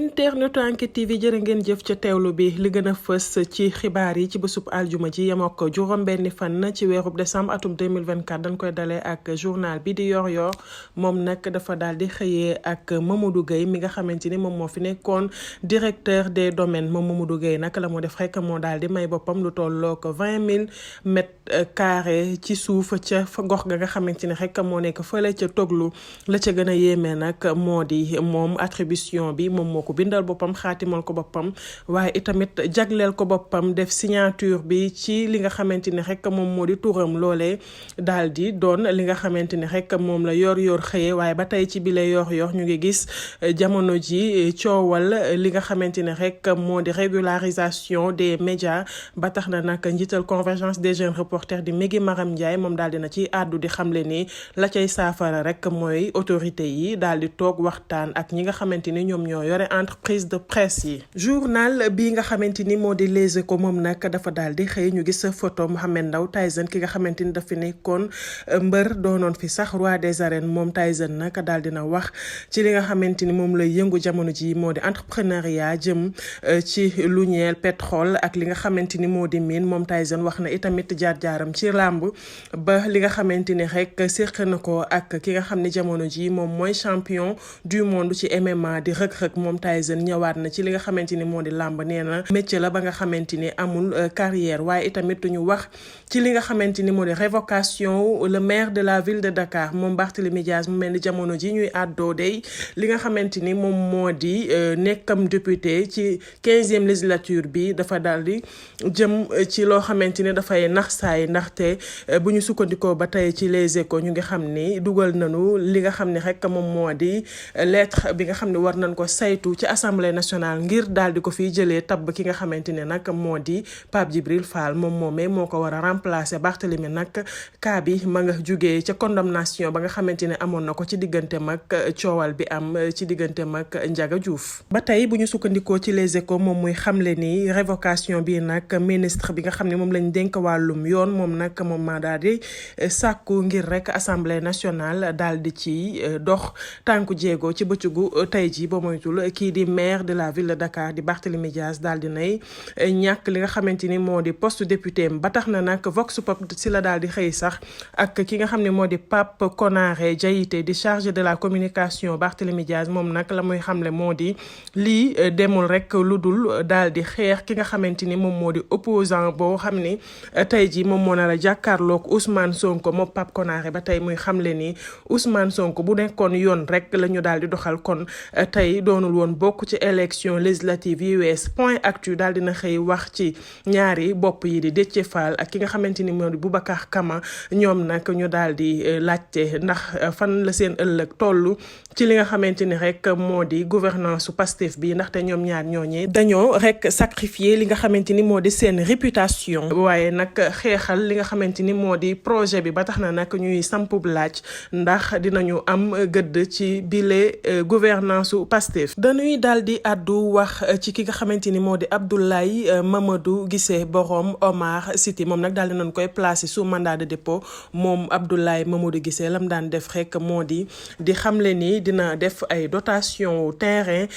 internet Enquête TV jërë ngeen jëf ca teewlu bi li gën a fës ci xibaar yi ci bésub aljuma ji yem ak juróom-benni fan ci weerub décembre atum 2024 dañ koy dalee ak journal bi di yor moom nag dafa daal di xëyee ak Mamadou Gueye mi nga xamante ni moom moo fi nekkoon directeur des domaines moom Mamadou Gueye nag la mu def rek moo daal di may boppam lu tollook 20 000 mètres carrés ci suuf ca gox ga nga xamante ni rek moo nekk fële ca Toglu la ca gën a yéeme nag moo di moom attribution bi moom moo ko bindal boppam xaatimal ko boppam waaye itamit jagleel ko boppam def signature bi ci li nga xamante ni rek moom moo di turam loolee daal di doon li nga xamante ni rek moom la yor xëyee waaye ba tey ci bile yor ñu ngi gis jamono ji coowal li nga xamante ni rek moo di régularisation des médias ba tax na nag njiital convergence des jeunes reporters di Migui Maram Ndiaye moom daal dina ci àddu di xamle ni la cay saafara rek mooy autorité yi daal di toog waxtaan ak ñi nga xamante ni ñoom ñoo yore entreprise de presse yi. journal bi nga xamante ni moo di Les Échos moom nag dafa daal di xëy ñu gis photo Mohamed Ndao Tyson ki nga xamante ni dafa nekkoon mbër doonoon fi sax roi des arènes moom Tyson nag daal dina wax ci li nga xamante ni moom lay yëngu jamono ji moo di entrepreneuriat jëm ci lu ñeel pétrole ak li nga xamante ni moo di mine moom Tyson wax na itamit jaar-jaaram ci làmb ba li nga xamante ni rek séq na ko ak ki nga xam ne jamono ji moom mooy champion du monde ci MMA di Reug moom Tyson ñëwaat na ci li nga xamante ni moo di làmb nee na métier la ba nga xamante ni amul carrière waaye itamit ñu wax ci li nga xamante ni moo di révocation le maire de la ville de Dakar moom Barthélémy Dias mu mel ni jamono ji ñuy àddoo day li nga xamante ni moom moo di nekkam député ci 15e législature bi dafa daal di jëm ci loo xamante ni dafay nax saay ndaxte bu ñu sukkandikoo ba tey ci Les Échos ñu ngi xam ni dugal nañu li nga xam ne rek moom moo di lettre bi nga xam ne war nañ ko saytu ci assemblée nationale ngir daal di ko fiy jëlee tabb ki nga xamante ne nag moo di Pape Djibril Fall moom moomee moo ko war a remplacer Barthélémy nag cas bi ma nga jugee ca condamnation ba nga xamante ne amoon na ko ci diggante mag coowal bi am ci diggante mag Ndiaga Diouf. ba tey bu ñu sukkandikoo ci Les Échos moom muy xamle ni révocation bi nag ministre bi nga xam ne moom lañ dénk wàllum yoon moom nag moom maa daal di sàkku ngir rek assemblée nationale daal di ci dox tànku jéego ci bëccëgu tey ji ba moytul kii di maire de la ville de Dakar di Barthélémy Dias daal di nay ñàkk li nga xamante ni moo di poste député ba tax na nag Vox Pop si la daal di xëy sax ak ki nga xam ne moo di Pape Konaré Diaité di chargé de la communication Barthélémy Dias moom nag la muy xamle moo di lii demul rek lu dul daal di xeex ki nga xamante ni moom moo di opposant boo xam ni tey ji moom moo nar a jàkkaarloog Ousmane Sonko moom Pape Konaré ba tey muy xamle ni Ousmane Sonko bu nekkoon yoon rek la ñu daal di doxal kon tey doonul woon bokk ci élection législative yi wees point actu daal dina xëy wax ci ñaari bopp yi di Déthié Fall ak ki nga xamante ni moo di Boubacar Kama ñoom nag ñu daal di laajte ndax fan la seen ëllëg toll ci li nga xamante ni rek moo di gouvernance su Pastef bi ndaxte ñoom ñaar ñooñee dañoo rek sacrifier li nga xamante ni moo di seen réputation waaye nag xeexal li nga xamante ni moo di projet bi ba tax na nag ñuy sampub laaj ndax dinañu am gëdd ci bile gouvernance su Pastef dañuy daal di àddu wax ci ki nga xamante ni moo di Abdoulaye Mamadou Guissé borom Omar City moom nag daal di nañ koy placer sous mandat de dépôt moom Abdoulaye Mamadou Guissé lam daan def rek moo di xamle ni dina def ay dotation terrain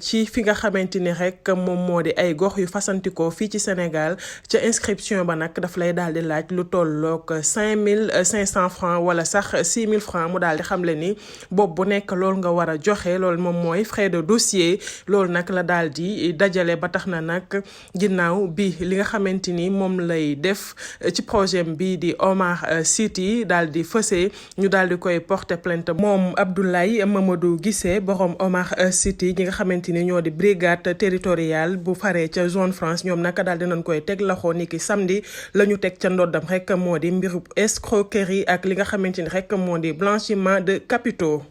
ci fi nga xamante ni rek moom moo di ay gox yu fasantikoo fii ci Sénégal ca inscription ba nag daf lay daal di laaj lu tollook 5500 francs wala sax 6000 francs mu daal di xamle ni boobu bu nekk loolu nga war a joxe loolu moom mooy frais de dossier loolu nag la daal di dajale ba tax na nag ginnaaw bi li nga xamante ni moom lay def ci projet bi di Omar City daal di fësee ñu daal di koy porter plainte moom Abdoulaye Mamadou Guissé borom Omar City ñi nga xamante ni ñoo di brigade territoriale bu faree ca zone France ñoom nag daal di nañ koy teg loxo niki samedi la ñu teg ca ndoddam rek moo di mbiru escroquerie ak li nga xamante ni rek moo di blanchiment de capitaux.